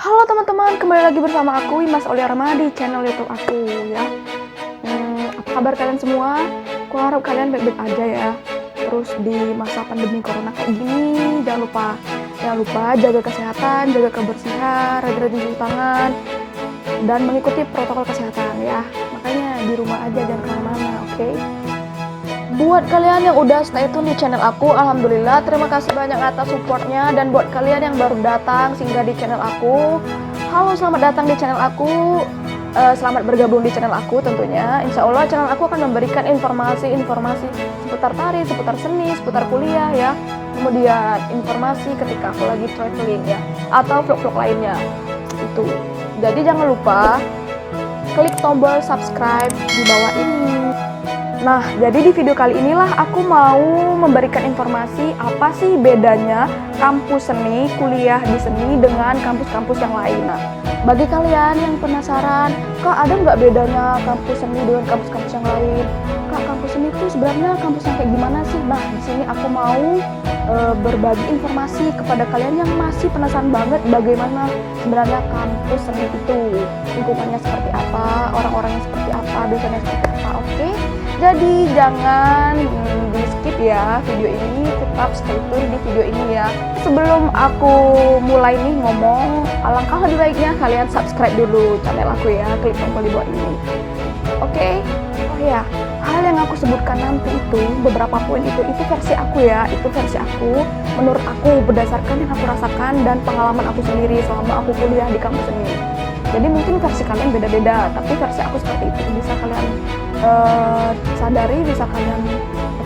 Halo teman-teman, kembali lagi bersama aku Imas Oliarma di channel YouTube aku ya. Apa kabar kalian semua? Aku harap kalian baik-baik aja ya. Terus di masa pandemi corona kayak gini, jangan lupa jaga kesehatan, jaga kebersihan, rajin-rajin cuci tangan, dan mengikuti protokol kesehatan ya. Makanya di rumah aja, jangan kemana-mana, oke? Buat kalian yang udah stay tune di channel aku, alhamdulillah terima kasih banyak atas supportnya. Dan buat kalian yang baru datang singgah di channel aku, halo, selamat datang di channel aku. Selamat bergabung di channel aku tentunya. Insya Allah channel aku akan memberikan informasi-informasi seputar tari, seputar seni, seputar kuliah ya. Kemudian informasi ketika aku lagi traveling ya, atau vlog-vlog lainnya itu. Jadi jangan lupa klik tombol subscribe di bawah ini. Nah, jadi di video kali inilah aku mau memberikan informasi apa sih bedanya kampus seni, kuliah di seni dengan kampus-kampus yang lain. Nah, bagi kalian yang penasaran, Kak, ada nggak bedanya kampus seni dengan kampus-kampus yang lain? Kak, kampus seni itu sebenarnya kampus yang kayak gimana sih? Nah, di sini aku mau berbagi informasi kepada kalian yang masih penasaran banget bagaimana sebenarnya kampus seni itu. Lingkungannya seperti apa, orang-orangnya seperti apa, dosennya seperti apa, oke? Jadi jangan di skip ya video ini, tetap stay tune di video ini ya. Sebelum aku mulai nih ngomong, alangkah lebih baiknya kalian subscribe dulu channel aku ya, klik tombol di bawah ini. Oke? Oh ya, hal yang aku sebutkan nanti itu, beberapa poin itu versi aku ya, itu versi aku, menurut aku berdasarkan yang aku rasakan dan pengalaman aku sendiri selama aku kuliah di kampus ini. Jadi mungkin versi kalian beda-beda, tapi versi aku seperti itu. Bisa kalian sadari, bisa kalian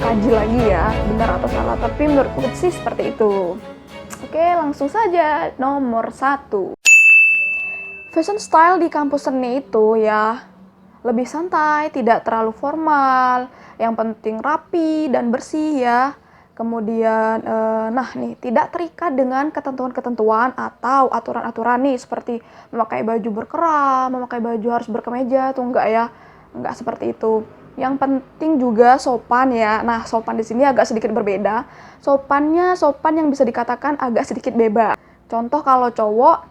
kaji lagi ya, benar atau salah. Tapi menurutku sih seperti itu. Oke, langsung saja. Nomor 1. Fashion style di kampus seni itu ya lebih santai, tidak terlalu formal. Yang penting rapi dan bersih ya. Kemudian, nah nih, tidak terikat dengan ketentuan-ketentuan atau aturan-aturan nih, seperti memakai baju berkerah, memakai baju harus berkemeja, tuh enggak ya, enggak seperti itu. Yang penting juga sopan ya. Nah, sopan di sini agak sedikit berbeda. Sopannya sopan yang bisa dikatakan agak sedikit bebas. Contoh kalau cowok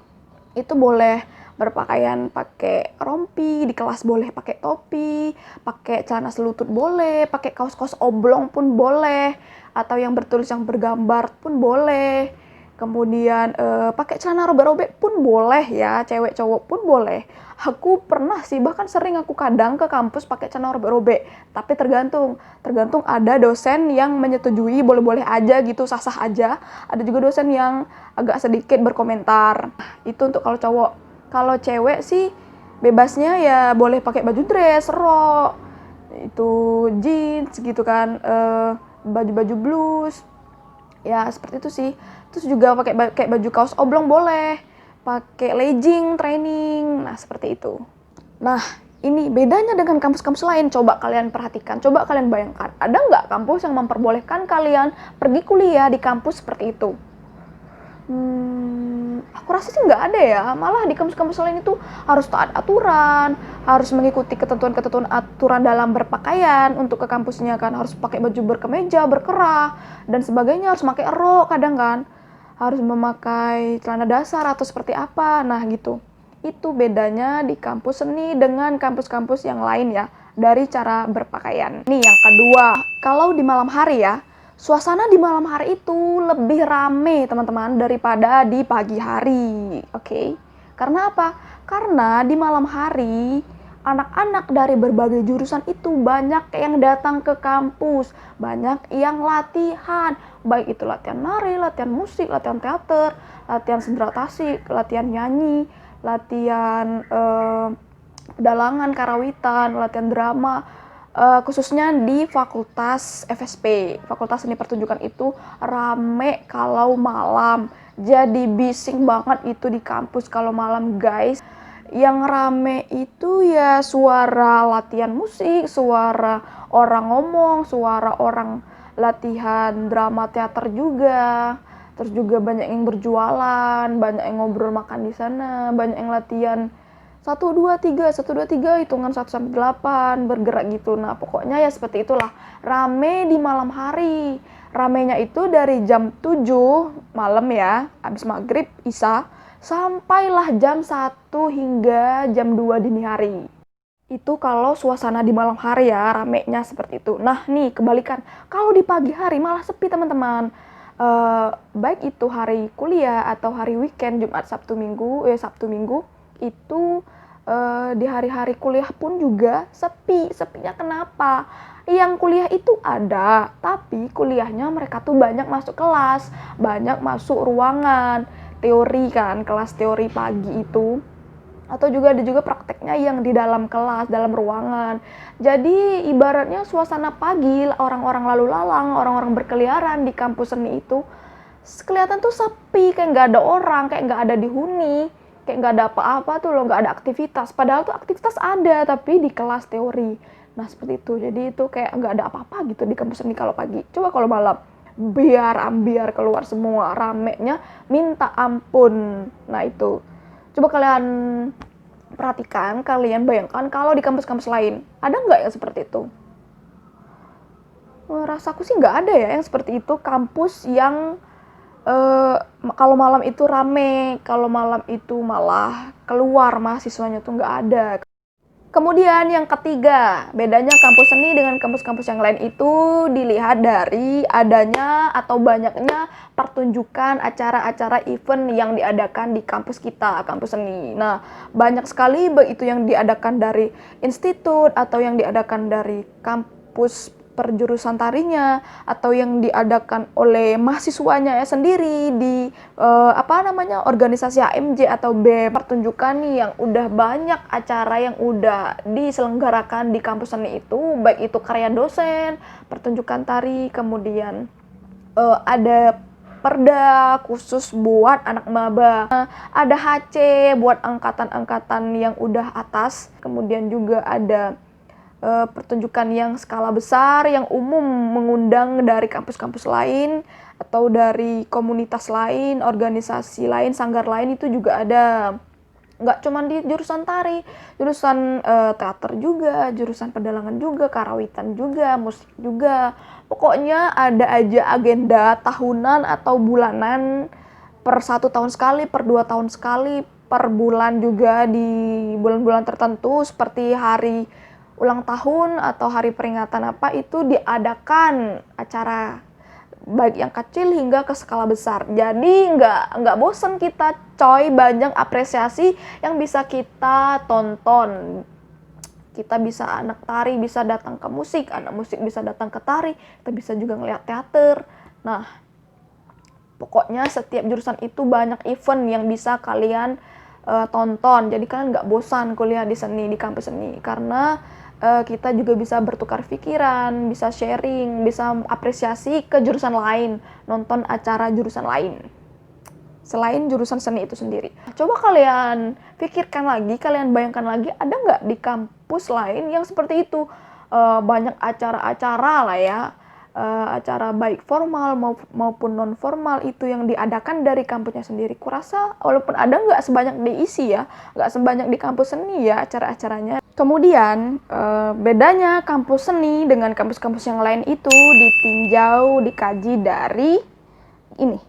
itu boleh berpakaian pakai rompi, di kelas boleh pakai topi, pakai celana selutut boleh, pakai kaos-kaos oblong pun boleh, atau yang bertulis yang bergambar pun boleh. Kemudian pakai celana robek-robek pun boleh ya, cewek cowok pun boleh. Aku pernah sih, bahkan sering aku kadang ke kampus pakai celana robek-robek, tapi tergantung ada dosen yang menyetujui, boleh-boleh aja gitu, sah-sah aja. Ada juga dosen yang agak sedikit berkomentar. Itu untuk kalau cowok. Kalau cewek sih bebasnya ya boleh pakai baju dress, rok, itu jeans gitu kan, baju-baju blus. Ya seperti itu sih. Terus juga pakai baju kaos oblong boleh, pakai legging training. Nah, seperti itu. Nah, ini bedanya dengan kampus-kampus lain. Coba kalian perhatikan, coba kalian bayangkan. Ada nggak kampus yang memperbolehkan kalian pergi kuliah di kampus seperti itu? Aku rasa sih nggak ada ya. Malah di kampus-kampus lain itu harus taat aturan, harus mengikuti ketentuan-ketentuan aturan dalam berpakaian untuk ke kampusnya kan. Harus pakai baju berkemeja, berkerah, dan sebagainya. Harus pakai rok kadang kan. Harus memakai celana dasar atau seperti apa. Nah gitu. Itu bedanya di kampus seni dengan kampus-kampus yang lain ya. Dari cara berpakaian. Nih yang kedua, kalau di malam hari ya, suasana di malam hari itu lebih rame teman-teman daripada di pagi hari, oke? Karena apa? Karena di malam hari anak-anak dari berbagai jurusan itu banyak yang datang ke kampus, banyak yang latihan, baik itu latihan nari, latihan musik, latihan teater, latihan sendera tasik, latihan nyanyi, latihan pedalangan, karawitan, latihan drama. Khususnya di fakultas FSP, Fakultas Seni Pertunjukan itu rame kalau malam. Jadi bising banget itu di kampus kalau malam guys. Yang rame itu ya suara latihan musik, suara orang ngomong, suara orang latihan drama teater juga. Terus juga banyak yang berjualan, banyak yang ngobrol makan di sana, banyak yang latihan 1, 2, 3, hitungan 1 sampai 8 bergerak gitu. Nah, pokoknya ya seperti itulah. Rame di malam hari. Ramenya itu dari jam 7 malam ya, habis maghrib, isya, sampailah jam 1 hingga jam 2 dini hari. Itu kalau suasana di malam hari ya, ramenya seperti itu. Nah nih, kebalikan. Kalau di pagi hari malah sepi teman-teman. Baik itu hari kuliah atau hari weekend, Jumat, Sabtu, Minggu, Sabtu, Minggu, itu di hari-hari kuliah pun juga sepi. Sepinya kenapa? Yang kuliah itu ada, tapi kuliahnya mereka tuh banyak masuk kelas, banyak masuk ruangan, teori kan, kelas teori pagi itu. Atau juga ada juga prakteknya yang di dalam kelas, dalam ruangan. Jadi ibaratnya suasana pagi, orang-orang lalu lalang, orang-orang berkeliaran di kampus seni itu kelihatan tuh sepi, kayak nggak ada orang, kayak nggak ada dihuni, kayak nggak ada apa-apa tuh loh, nggak ada aktivitas. Padahal tuh aktivitas ada, tapi di kelas teori. Nah seperti itu, jadi itu kayak nggak ada apa-apa gitu di kampus seni kalau pagi. Coba kalau malam, biar ambiar keluar semua, ramenya minta ampun. Nah itu. Coba kalian perhatikan, kalian bayangkan kalau di kampus-kampus lain, ada nggak yang seperti itu? Rasaku sih nggak ada ya yang seperti itu, kampus yang kalau malam itu rame, kalau malam itu malah keluar mahasiswanya tuh nggak ada. Kemudian yang ketiga, bedanya kampus seni dengan kampus-kampus yang lain itu dilihat dari adanya atau banyaknya pertunjukan acara-acara event yang diadakan di kampus kita, kampus seni. Nah, banyak sekali baik itu yang diadakan dari institut atau yang diadakan dari kampus perjurusan tarinya atau yang diadakan oleh mahasiswanya ya sendiri di organisasi HMJ atau BEM, pertunjukan yang udah banyak acara yang udah diselenggarakan di kampus seni itu, baik itu karya dosen, pertunjukan tari, kemudian ada perda khusus buat anak maba, ada HC buat angkatan-angkatan yang udah atas, kemudian juga ada pertunjukan yang skala besar, yang umum mengundang dari kampus-kampus lain atau dari komunitas lain, organisasi lain, sanggar lain itu juga ada. Nggak cuma di jurusan tari, jurusan teater juga, jurusan pedalangan juga, karawitan juga, musik juga. Pokoknya ada aja agenda tahunan atau bulanan, per 1 tahun sekali, per 2 tahun sekali, per bulan juga di bulan-bulan tertentu seperti hari ulang tahun atau hari peringatan apa itu diadakan acara baik yang kecil hingga ke skala besar. Jadi nggak bosan kita coy, banyak apresiasi yang bisa kita tonton. Kita bisa, anak tari bisa datang ke musik, anak musik bisa datang ke tari, kita bisa juga ngeliat teater. Nah, pokoknya setiap jurusan itu banyak event yang bisa kalian tonton. Jadi kalian nggak bosan kuliah di seni, di kampus seni, karena kita juga bisa bertukar pikiran, bisa sharing, bisa apresiasi ke jurusan lain, nonton acara jurusan lain selain jurusan seni itu sendiri. Coba kalian pikirkan lagi, kalian bayangkan lagi, ada nggak di kampus lain yang seperti itu? Banyak acara-acara lah ya, acara baik formal maupun non formal itu yang diadakan dari kampusnya sendiri. Kurasa walaupun ada, nggak sebanyak diisi ya, nggak sebanyak di kampus seni ya acara-acaranya. Kemudian bedanya kampus seni dengan kampus-kampus yang lain itu ditinjau, dikaji dari ini,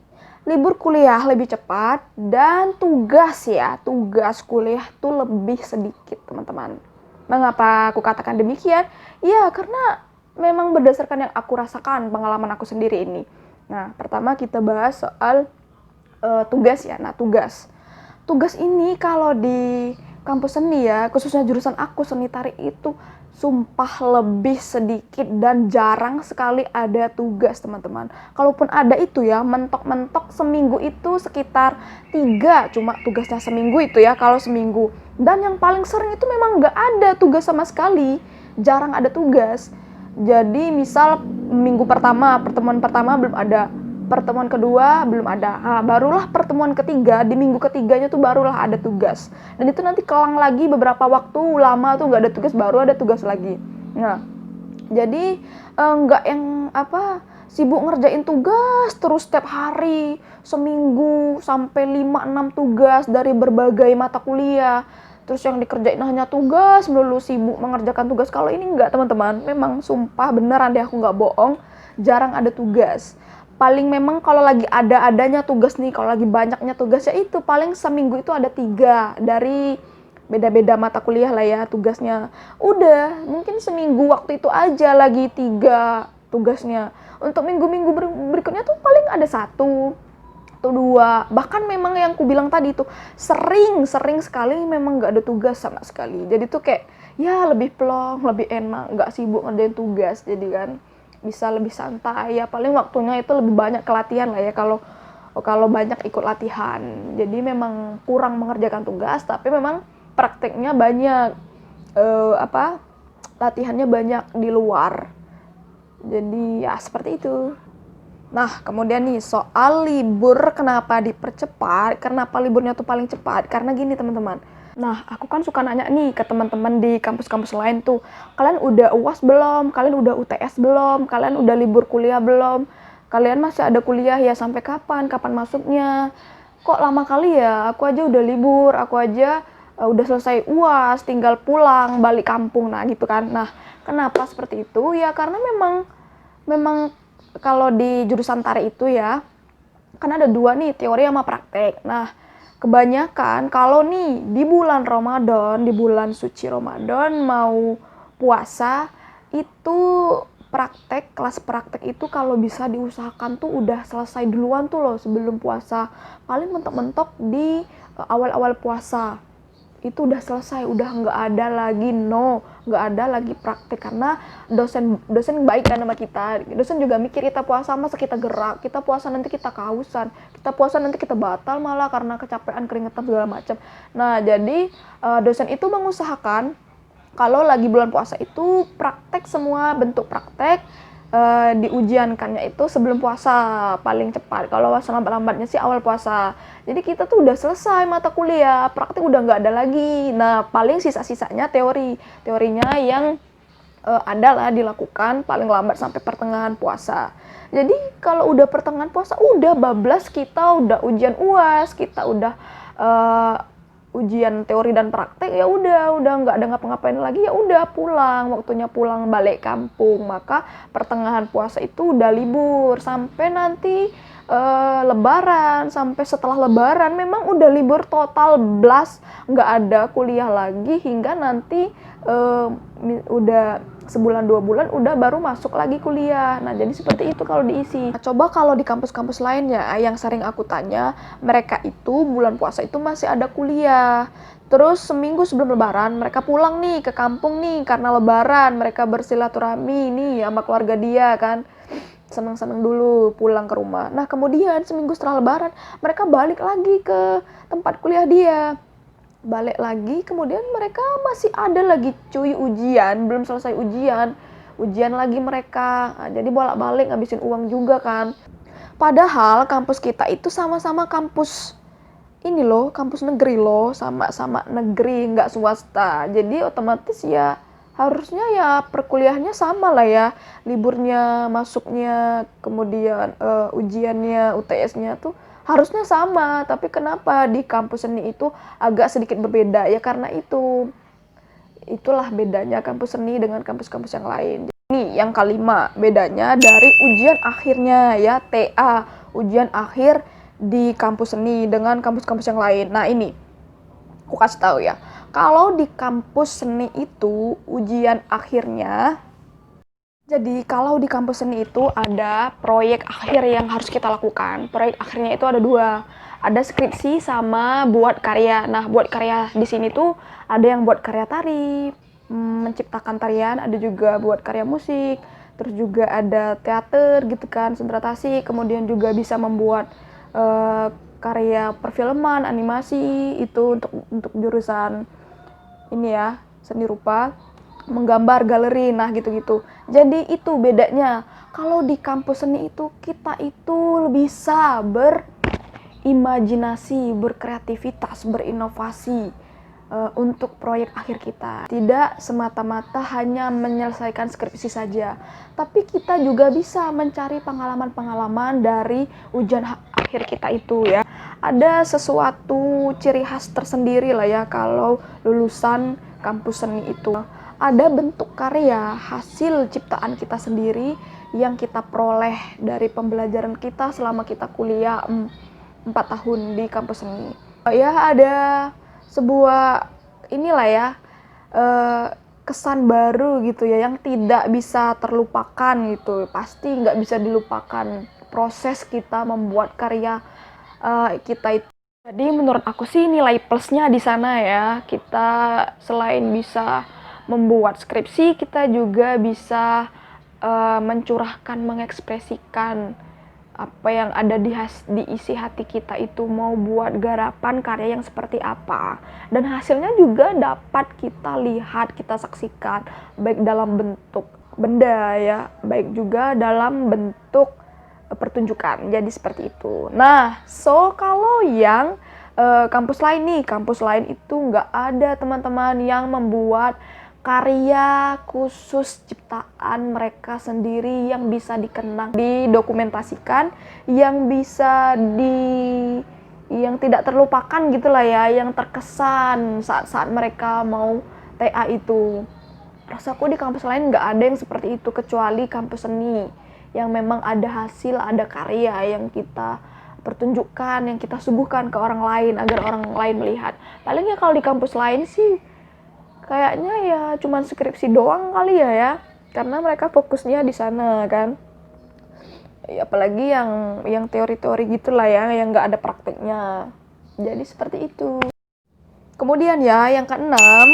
libur kuliah lebih cepat dan tugas kuliah tuh lebih sedikit teman-teman. Mengapa aku katakan demikian? Ya karena memang berdasarkan yang aku rasakan, pengalaman aku sendiri ini. Nah, pertama kita bahas soal tugas ya. Nah, tugas ini kalau di kampus seni ya, khususnya jurusan aku seni tari itu sumpah lebih sedikit dan jarang sekali ada tugas teman-teman. Kalaupun ada itu ya, mentok-mentok seminggu itu sekitar 3 cuma tugasnya seminggu itu ya, kalau seminggu. Dan yang paling sering itu memang nggak ada tugas sama sekali, jarang ada tugas. Jadi misal minggu pertama, pertemuan pertama belum ada, pertemuan kedua belum ada, barulah pertemuan ketiga, di minggu ketiganya tuh barulah ada tugas. Dan itu nanti kelang lagi beberapa waktu lama tuh nggak ada tugas, baru ada tugas lagi. Nah, jadi nggak yang sibuk ngerjain tugas terus setiap hari, seminggu sampai 5-6 tugas dari berbagai mata kuliah. Terus yang dikerjain hanya tugas, melulu sibuk mengerjakan tugas. Kalau ini enggak teman-teman, memang sumpah beneran deh aku nggak bohong. jarang ada tugas. Paling memang kalau lagi ada-adanya tugas nih, kalau lagi banyaknya tugas ya itu paling seminggu itu ada 3 dari beda-beda mata kuliah lah ya tugasnya. Udah, mungkin seminggu waktu itu aja lagi 3 tugasnya. Untuk minggu-minggu berikutnya tuh paling ada 1 atau 2. Bahkan memang yang ku bilang tadi tuh sering sekali memang nggak ada tugas sama sekali. Jadi tuh kayak ya lebih plong, lebih enak, nggak sibuk ngerjain tugas. Jadi kan bisa lebih santai ya, paling waktunya itu lebih banyak ke latihan lah ya kalau banyak ikut latihan. Jadi memang kurang mengerjakan tugas, tapi memang prakteknya banyak, latihannya banyak di luar. Jadi ya seperti itu. Nah, kemudian nih soal libur kenapa dipercepat, kenapa liburnya tuh paling cepat, karena gini teman-teman. Nah, aku kan suka nanya nih ke teman-teman di kampus-kampus lain tuh, kalian udah UAS belum? Kalian udah UTS belum? Kalian udah libur kuliah belum? Kalian masih ada kuliah ya sampai kapan? Kapan masuknya? Kok lama kali ya? Aku aja udah libur, aku aja udah selesai UAS, tinggal pulang, balik kampung, nah gitu kan. Nah, kenapa seperti itu? Ya karena memang kalau di jurusan tari itu ya, kan ada 2 nih, teori sama praktek. Nah, kebanyakan kalau nih di bulan Ramadan, di bulan suci Ramadan mau puasa, itu kelas praktek itu kalau bisa diusahakan tuh udah selesai duluan tuh loh sebelum puasa. Paling mentok-mentok di awal-awal puasa. Itu udah selesai, udah nggak ada lagi praktek, karena dosen baik kan sama kita. Dosen juga mikir kita puasa masa kita gerak, kita puasa nanti kita kehausan, kita puasa nanti kita batal malah karena kecapean, keringetan segala macam. Nah jadi dosen itu mengusahakan kalau lagi bulan puasa itu praktek, semua bentuk praktek diujiankannya itu sebelum puasa paling cepat. Kalau lambat-lambatnya sih awal puasa. Jadi kita tuh udah selesai mata kuliah, praktek udah nggak ada lagi. Nah paling sisa-sisanya teorinya yang adalah dilakukan paling lambat sampai pertengahan puasa. Jadi kalau udah pertengahan puasa udah bablas, kita udah ujian UAS, kita udah ujian teori dan praktek, ya udah nggak ada ngapa-ngapain lagi, ya udah pulang, waktunya pulang balik kampung. Maka pertengahan puasa itu udah libur sampai nanti Lebaran, sampai setelah Lebaran memang udah libur total, blas, nggak ada kuliah lagi hingga nanti udah sebulan 2 bulan udah baru masuk lagi kuliah. Nah jadi seperti itu kalau diisi. Nah, coba kalau di kampus-kampus lainnya yang sering aku tanya, mereka itu bulan puasa itu masih ada kuliah. Terus seminggu sebelum Lebaran mereka pulang nih ke kampung nih karena Lebaran, mereka bersilaturahmi nih sama keluarga dia kan, seneng-seneng dulu pulang ke rumah. Nah kemudian seminggu setelah Lebaran mereka balik lagi ke tempat kuliah dia, balik lagi, kemudian mereka masih ada lagi cuy ujian, belum selesai ujian lagi mereka. Nah, jadi bolak-balik ngabisin uang juga kan. Padahal kampus kita itu sama-sama kampus ini loh, kampus negeri loh, sama-sama negeri, nggak swasta. Jadi otomatis ya harusnya ya perkuliahannya sama lah ya, liburnya, masuknya, kemudian ujiannya, UTS-nya tuh harusnya sama. Tapi kenapa di kampus seni itu agak sedikit berbeda? Ya karena itulah bedanya kampus seni dengan kampus-kampus yang lain. Ini yang kelima, bedanya dari ujian akhirnya ya, TA, ujian akhir di kampus seni dengan kampus-kampus yang lain. Nah ini, aku kasih tahu ya. Kalau di kampus seni itu ujian akhirnya, jadi kalau di kampus seni itu ada proyek akhir yang harus kita lakukan. Proyek akhirnya itu ada 2. Ada skripsi sama buat karya. Nah, buat karya di sini tuh ada yang buat karya tari, menciptakan tarian, ada juga buat karya musik, terus juga ada teater gitu kan, sentratasi, kemudian juga bisa membuat karya perfilman, animasi, itu untuk jurusan ini ya, seni rupa, menggambar, galeri, nah gitu-gitu. Jadi itu bedanya. Kalau di kampus seni itu kita itu bisa berimajinasi, berkreativitas, berinovasi untuk proyek akhir kita. Tidak semata-mata hanya menyelesaikan skripsi saja, tapi kita juga bisa mencari pengalaman-pengalaman dari ujian akhir kita itu ya. Ada sesuatu ciri khas tersendiri lah ya kalau lulusan kampus seni itu. Ada bentuk karya hasil ciptaan kita sendiri yang kita peroleh dari pembelajaran kita selama kita kuliah 4 tahun di kampus seni. Ya ada sebuah inilah ya, kesan baru gitu ya, yang tidak bisa terlupakan gitu. Pasti nggak bisa dilupakan proses kita membuat karya kita itu. Jadi menurut aku sih nilai plusnya di sana ya. Kita selain bisa membuat skripsi, kita juga bisa mencurahkan, mengekspresikan apa yang ada di isi hati kita itu, mau buat garapan karya yang seperti apa, dan hasilnya juga dapat kita lihat, kita saksikan, baik dalam bentuk benda ya, baik juga dalam bentuk pertunjukan. Jadi seperti itu. Nah, so kalau yang kampus lain nih, kampus lain itu nggak ada teman-teman yang membuat karya khusus ciptaan mereka sendiri yang bisa dikenang, didokumentasikan, yang bisa yang tidak terlupakan gitulah ya, yang terkesan saat-saat mereka mau TA itu. Rasaku di kampus lain nggak ada yang seperti itu, kecuali kampus seni yang memang ada hasil, ada karya yang kita pertunjukkan, yang kita suguhkan ke orang lain agar orang lain melihat. Paling ya kalau di kampus lain sih kayaknya ya cuman skripsi doang kali ya, karena mereka fokusnya di sana kan. Ya, apalagi yang teori-teori gitulah ya, yang nggak ada prakteknya. Jadi seperti itu. Kemudian ya yang keenam,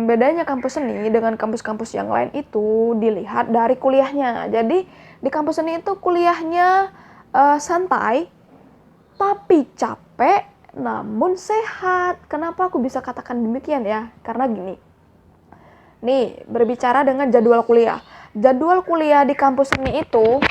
bedanya kampus seni dengan kampus-kampus yang lain itu dilihat dari kuliahnya. Jadi di kampus seni itu kuliahnya santai tapi capek namun sehat. Kenapa aku bisa katakan demikian ya? Karena gini. Nih, berbicara dengan jadwal kuliah. Jadwal kuliah di kampus seni itu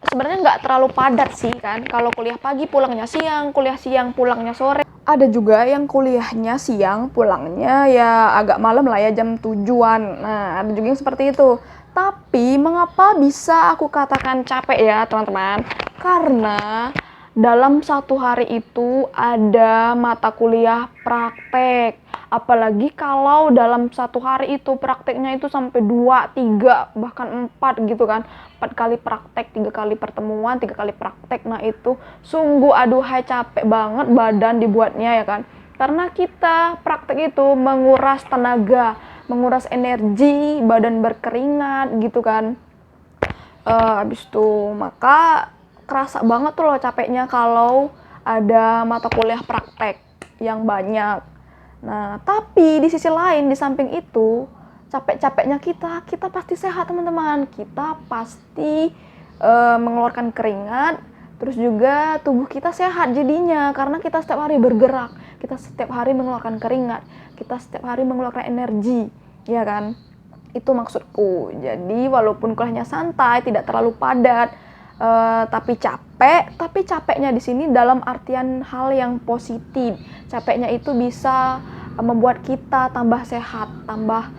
sebenarnya nggak terlalu padat sih kan. Kalau kuliah pagi pulangnya siang, kuliah siang pulangnya sore. Ada juga yang kuliahnya siang, pulangnya ya agak malam lah ya, jam 7-an. Nah, ada juga yang seperti itu. Tapi mengapa bisa aku katakan capek ya teman-teman? Karena dalam satu hari itu ada mata kuliah praktek. Apalagi kalau dalam satu hari itu prakteknya itu sampai 2, 3, bahkan 4 gitu kan. 4 kali praktek, 3 kali pertemuan, 3 kali praktek. Nah itu sungguh aduhai capek banget badan dibuatnya ya kan. Karena kita praktek itu menguras tenaga, menguras energi, badan berkeringat gitu kan. Habis itu maka kerasa banget tuh loh capeknya kalau ada mata kuliah praktek yang banyak. Nah, tapi di sisi lain, di samping itu, capek-capeknya kita pasti sehat teman-teman. Kita pasti mengeluarkan keringat, terus juga tubuh kita sehat jadinya. Karena kita setiap hari bergerak, kita setiap hari mengeluarkan keringat, kita setiap hari mengeluarkan energi, ya kan? Itu maksudku. Jadi walaupun kuliahnya santai, tidak terlalu padat, tapi capeknya di sini dalam artian hal yang positif. Capeknya itu bisa membuat kita tambah sehat, tambah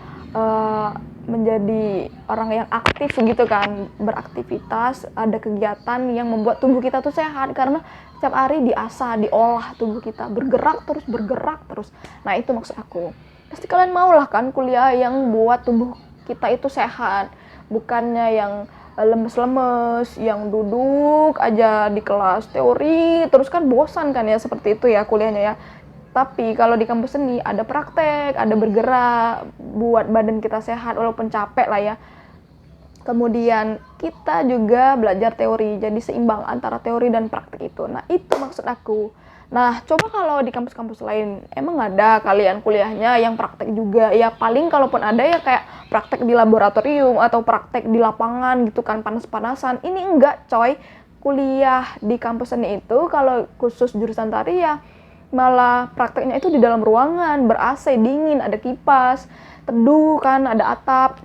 menjadi orang yang aktif gitu kan, beraktivitas, ada kegiatan yang membuat tubuh kita tuh sehat karena setiap hari diasah, diolah tubuh kita, bergerak terus. Nah itu maksud aku. Pasti kalian mau lah kan kuliah yang buat tubuh kita itu sehat, bukannya yang lemes-lemes, yang duduk aja di kelas teori terus kan bosan kan ya, seperti itu ya kuliahnya ya. Tapi kalau di kampus seni ada praktek, ada bergerak, buat badan kita sehat walaupun capek lah ya. Kemudian kita juga belajar teori, jadi seimbang antara teori dan praktek itu. Nah itu maksud aku. Nah coba kalau di kampus-kampus lain, emang ada kalian kuliahnya yang praktek juga? Ya paling kalaupun ada ya kayak praktek di laboratorium atau praktek di lapangan gitu kan, panas-panasan. Ini enggak coy, kuliah di kampus seni itu kalau khusus jurusan tari ya malah prakteknya itu di dalam ruangan, ber-AC, dingin, ada kipas, teduh kan, ada atap.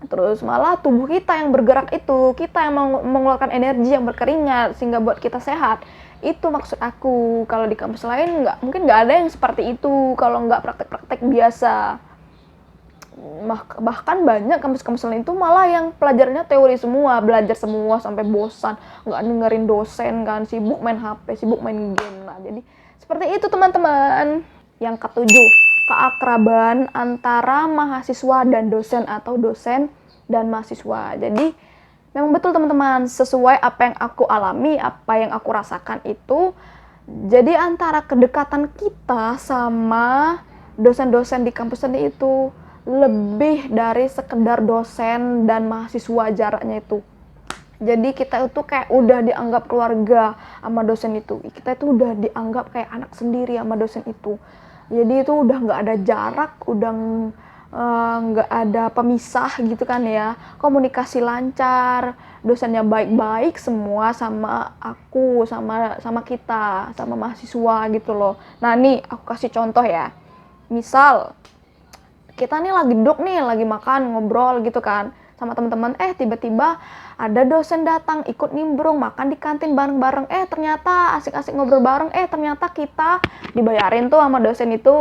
Terus malah tubuh kita yang bergerak itu, kita yang mengeluarkan energi yang berkeringat sehingga buat kita sehat. Itu maksud aku. Kalau di kampus lain mungkin nggak ada yang seperti itu kalau nggak praktek-praktek biasa. Bahkan banyak kampus-kampus lain itu malah yang pelajarannya teori semua, belajar semua sampai bosan, nggak dengerin dosen kan, sibuk main HP, sibuk main game. Nah jadi seperti itu teman-teman. Yang ketujuh, keakraban antara mahasiswa dan dosen atau dosen dan mahasiswa. Jadi memang betul teman-teman, sesuai apa yang aku alami, apa yang aku rasakan itu. Jadi antara kedekatan kita sama dosen-dosen di kampus seni itu lebih dari sekedar dosen dan mahasiswa jaraknya itu. Jadi kita itu kayak udah dianggap keluarga sama dosen itu. Kita itu udah dianggap kayak anak sendiri sama dosen itu. Jadi itu udah nggak ada jarak, udah nggak ada pemisah gitu kan ya. Komunikasi lancar, dosennya baik-baik semua sama aku, sama kita, sama mahasiswa gitu loh. Nah nih aku kasih contoh ya. Misal kita nih lagi duduk nih, lagi makan, ngobrol gitu kan sama teman-teman, tiba-tiba ada dosen datang ikut nimbrung makan di kantin bareng-bareng, ternyata asik-asik ngobrol bareng, ternyata kita dibayarin tuh sama dosen itu,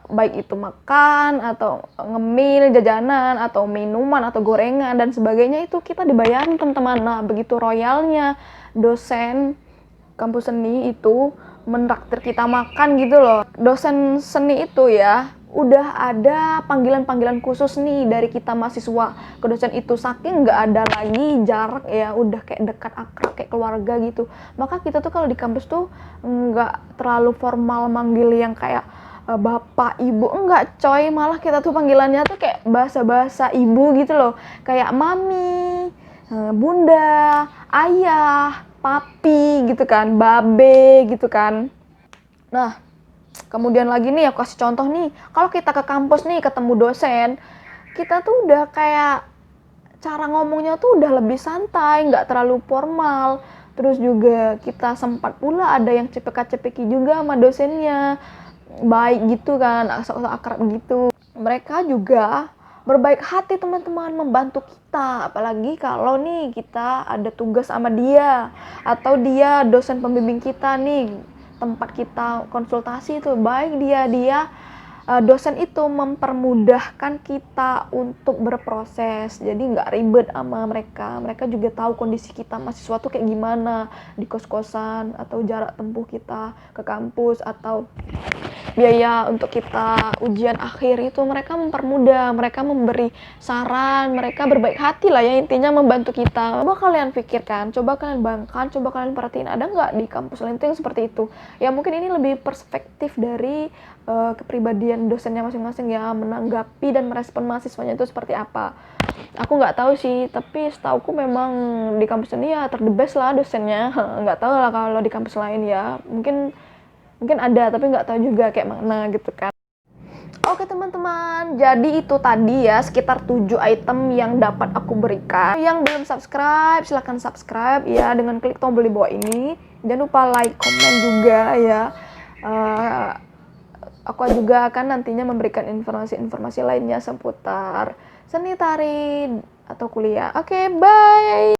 baik itu makan atau ngemil, jajanan atau minuman atau gorengan dan sebagainya, itu kita dibayarin teman-teman. Nah begitu royalnya dosen kampus seni itu menraktir kita makan gitu loh. Dosen seni itu ya udah ada panggilan-panggilan khusus nih dari kita mahasiswa ke dosen itu, saking nggak ada lagi jarak ya, udah kayak dekat, akrab, kayak keluarga gitu. Maka kita tuh kalau di kampus tuh nggak terlalu formal manggil yang kayak bapak, ibu, enggak coy, malah kita tuh panggilannya tuh kayak bahasa-bahasa ibu gitu loh, kayak mami, bunda, ayah, papi gitu kan, babe gitu kan. Nah kemudian lagi nih aku kasih contoh nih, kalau kita ke kampus nih ketemu dosen, kita tuh udah kayak cara ngomongnya tuh udah lebih santai, nggak terlalu formal. Terus juga kita sempat pula ada yang cepek-cepeki juga sama dosennya, baik gitu kan, asal-asal akrab gitu. Mereka juga berbaik hati teman-teman, membantu kita, apalagi kalau nih kita ada tugas sama dia atau dia dosen pembimbing kita nih, tempat kita konsultasi itu, baik dia dosen itu mempermudahkan kita untuk berproses, jadi nggak ribet sama mereka juga tahu kondisi kita mahasiswa tuh kayak gimana di kos-kosan atau jarak tempuh kita ke kampus atau biaya untuk kita ujian akhir itu. Mereka mempermudah, mereka memberi saran, mereka berbaik hati lah ya, intinya membantu kita. Coba kalian pikirkan, coba kalian bayangkan, coba kalian perhatiin, ada nggak di kampus lain yang seperti itu? Ya mungkin ini lebih perspektif dari kepribadian dosennya masing-masing ya, menanggapi dan merespon mahasiswanya itu seperti apa. Aku nggak tahu sih, tapi setauku memang di kampus ini ya the best lah dosennya. Nggak tahu lah kalau di kampus lain ya, mungkin ada tapi nggak tahu juga kayak mana gitu kan. Oke teman-teman, jadi itu tadi ya sekitar 7 item yang dapat aku berikan. Yang belum subscribe silahkan subscribe ya dengan klik tombol di bawah ini. Jangan lupa like, komen juga ya. Aku juga akan nantinya memberikan informasi-informasi lainnya seputar seni tari atau kuliah. Oke, bye.